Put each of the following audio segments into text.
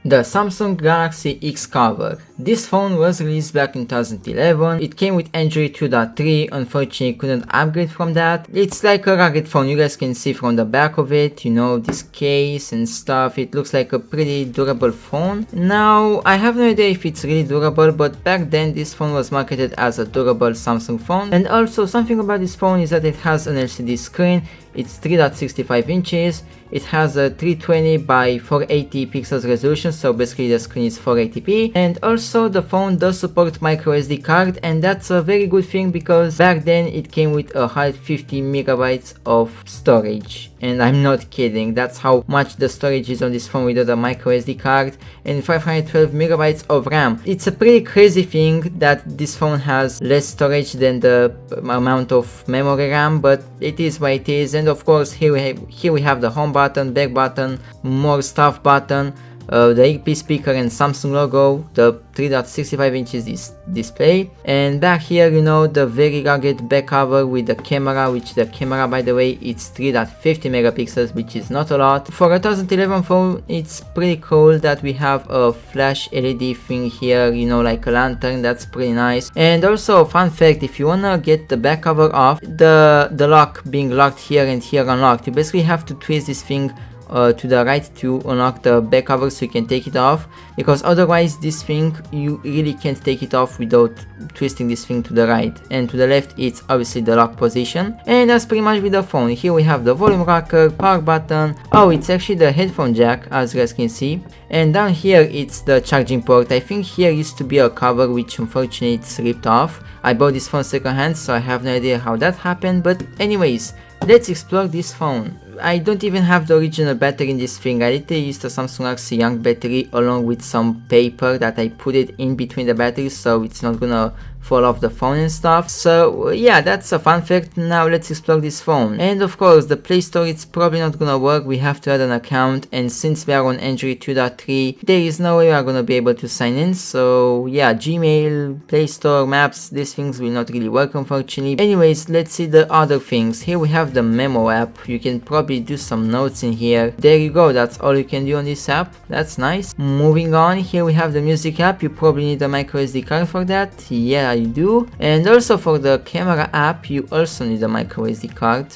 The Samsung Galaxy Xcover. This phone was released back in 2011. It came with Android 2.3. Unfortunately, couldn't upgrade from that. It's like a rugged phone. You guys can see from the back of it, you know, this case and stuff. It looks like a pretty durable phone. Now, I have no idea if it's really durable, but back then this phone was marketed as a durable Samsung phone. And also, something about this phone is that it has an LCD screen. It's 3.65 inches. It has a 320 by 480 pixels resolution, so basically the screen is 480p. And also the phone does support microSD card, and that's a very good thing because back then it came with 150 megabytes of storage. And I'm not kidding, that's how much the storage is on this phone without a microSD card, and 512 megabytes of RAM. It's a pretty crazy thing that this phone has less storage than the amount of memory RAM, but it is what it is. And of course here we have the home button, back button, more stuff button, the EP speaker and Samsung logo, the 3.65 inches display, and back here, you know, the very rugged back cover with the camera, which the camera, by the way, it's 3.50 megapixels, which is not a lot. For a 2011 phone, it's pretty cool that we have a flash LED thing here, you know, like a lantern. That's pretty nice. And also, fun fact, if you wanna get the back cover off, the lock being locked here and here unlocked, you basically have to twist this thing to the right to unlock the back cover so you can take it off, because otherwise this thing, you really can't take it off without twisting this thing to the right. And to the left it's obviously the lock position. And that's pretty much with the phone. Here we have the volume rocker, power button. Oh, it's actually the headphone jack, as you guys can see. And down here it's the charging port. I think here used to be a cover which unfortunately it's ripped off. I bought this phone secondhand, so I have no idea how that happened, but anyways, let's explore this phone. I don't even have the original battery in this thing. I literally used a Samsung Galaxy Young battery along with some paper that I put it in between the batteries so it's not gonna fall off the phone and stuff. So yeah, that's a fun fact. Now let's explore this phone. And of course the Play Store, it's probably not gonna work. We have to add an account, and since we are on Android 2.3, there is no way we are gonna be able to sign in. So yeah, Gmail, Play Store, Maps, these things will not really work unfortunately. Anyways, let's see the other things. Here we have the Memo app. You can probably do some notes in here. There you go, that's all you can do on this app. That's nice. Moving on, here we have the Music app. You probably need a microSD card for that. Yeah, you do. And also for the Camera app, you also need a microSD card.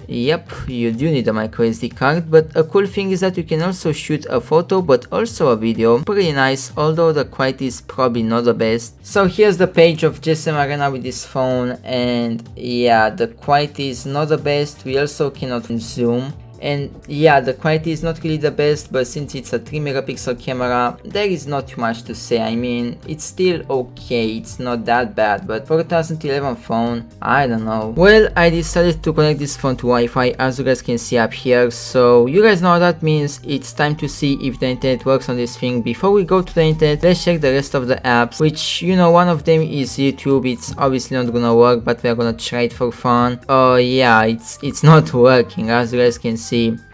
Yep, you do need a microSD card, but a cool thing is that you can also shoot a photo but also a video. Pretty nice, although the quality is probably not the best. So here's the page of GSM Arena with this phone, and yeah, the quality is not the best. We also cannot zoom. And yeah, the quality is not really the best, but since it's a 3 megapixel camera, there is not too much to say. I mean, it's still okay, it's not that bad, but for a 2011 phone, I don't know. Well, I decided to connect this phone to Wi-Fi, as you guys can see up here, so you guys know what that means. It's time to see if the internet works on this thing. Before we go to the internet, let's check the rest of the apps, which, you know, one of them is YouTube. It's obviously not gonna work, but we're gonna try it for fun. Oh yeah, it's not working, as you guys can see.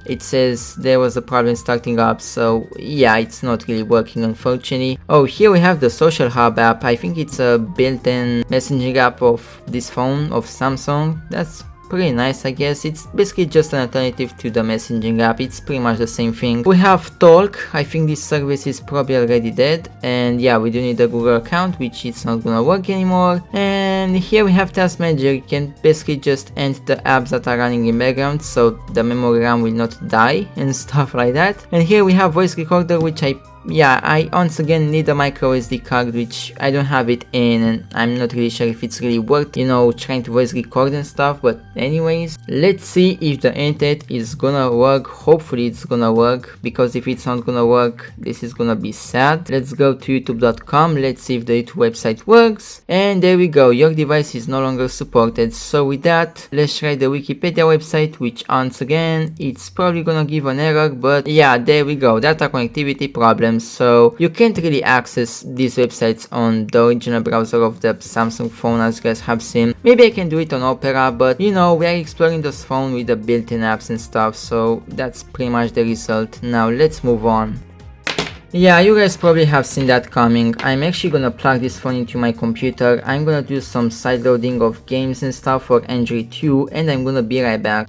It says there was a problem starting up, so yeah, it's not really working unfortunately. Oh, here we have the Social Hub app. I think it's a built-in messaging app of this phone of Samsung. That's pretty nice, I guess. It's basically just an alternative to the messaging app. It's pretty much the same thing. We have Talk. I think this service is probably already dead, and yeah, we do need a Google account, which is not gonna work anymore. And here we have Task Manager. You can basically just end the apps that are running in background so the memory RAM will not die and stuff like that. And here we have Voice Recorder, which I once again need a microSD card, which I don't have it in, and I'm not really sure if it's really worth, you know, trying to voice record and stuff. But anyways, let's see if the internet is gonna work. Hopefully it's gonna work, because if it's not gonna work, this is gonna be sad. Let's go to youtube.com. let's see if the YouTube website works, and there we go, your device is no longer supported. So with that, let's try the Wikipedia website, which once again, it's probably gonna give an error, but yeah, there we go, data connectivity problem. So you can't really access these websites on the original browser of the Samsung phone, as you guys have seen. Maybe I can do it on Opera, but you know, we are exploring this phone with the built-in apps and stuff, so that's pretty much the result. Now let's move on. Yeah, you guys probably have seen that coming. I'm actually gonna plug this phone into my computer. I'm gonna do some sideloading of games and stuff for Android 2, and I'm gonna be right back.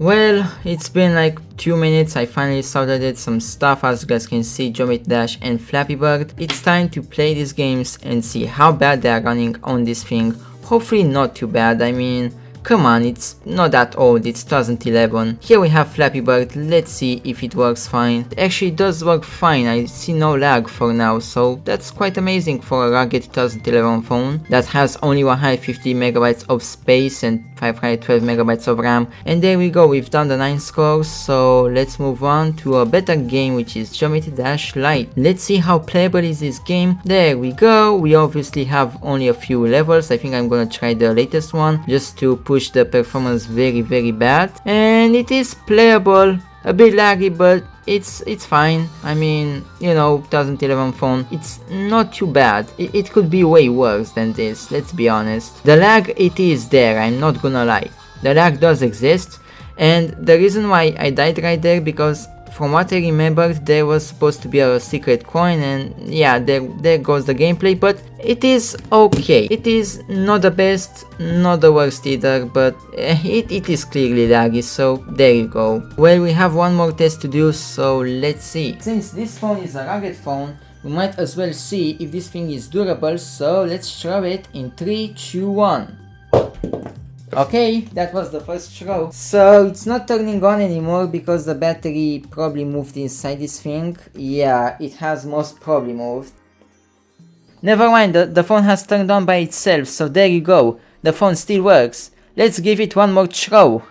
Well, it's been like 2 minutes, I finally sorted some stuff. As you guys can see, Geometry Dash and Flappy Bird. It's time to play these games and see how bad they are running on this thing. Hopefully not too bad, I mean, come on, it's not that old, it's 2011. Here we have Flappy Bird, let's see if it works fine. Actually, it does work fine, I see no lag for now, so that's quite amazing for a rugged 2011 phone that has only 150 megabytes of space and 512 megabytes of RAM. And there we go, we've done the 9 scores, so let's move on to a better game, which is Geometry Dash Lite. Let's see how playable is this game. There we go, we obviously have only a few levels. I think I'm gonna try the latest one just to push the performance very bad, and it is playable, a bit laggy, but it's fine. I mean, you know, 2011 phone, it's not too bad. It could be way worse than this, let's be honest. The lag, it is there, I'm not gonna lie, the lag does exist, and the reason why I died right there, because from what I remembered, there was supposed to be a secret coin, and yeah, there goes the gameplay, but it is okay. It is not the best, not the worst either, but it is clearly laggy, so there you go. Well, we have one more test to do, so let's see. Since this phone is a rugged phone, we might as well see if this thing is durable, so let's throw it in 3, 2, 1. Okay, that was the first throw. So it's not turning on anymore because the battery probably moved inside this thing. Yeah, it has most probably moved. Never mind, the phone has turned on by itself, so there you go. The phone still works. Let's give it one more throw.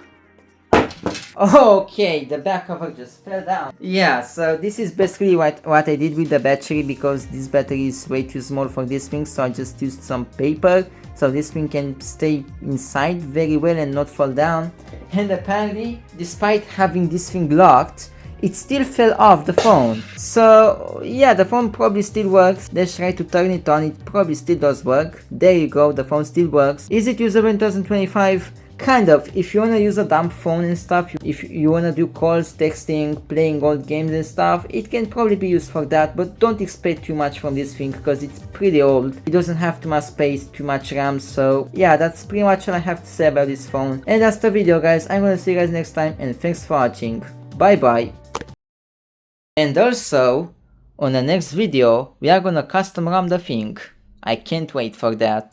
Okay, the back cover just fell down. Yeah, so this is basically what I did with the battery, because this battery is way too small for this thing, so I just used some paper so this thing can stay inside very well and not fall down. And apparently, despite having this thing locked, it still fell off the phone. So yeah, the phone probably still works. Let's try to turn it on, it probably still does work. There you go, the phone still works. Is it usable in 2025? Kind of. If you wanna use a dumb phone and stuff, if you wanna do calls, texting, playing old games and stuff, it can probably be used for that, but don't expect too much from this thing because it's pretty old. It doesn't have too much space, too much RAM, so yeah, that's pretty much all I have to say about this phone. And that's the video, guys. I'm gonna see you guys next time, and thanks for watching. Bye bye. And also, on the next video, we are gonna custom RAM the thing. I can't wait for that.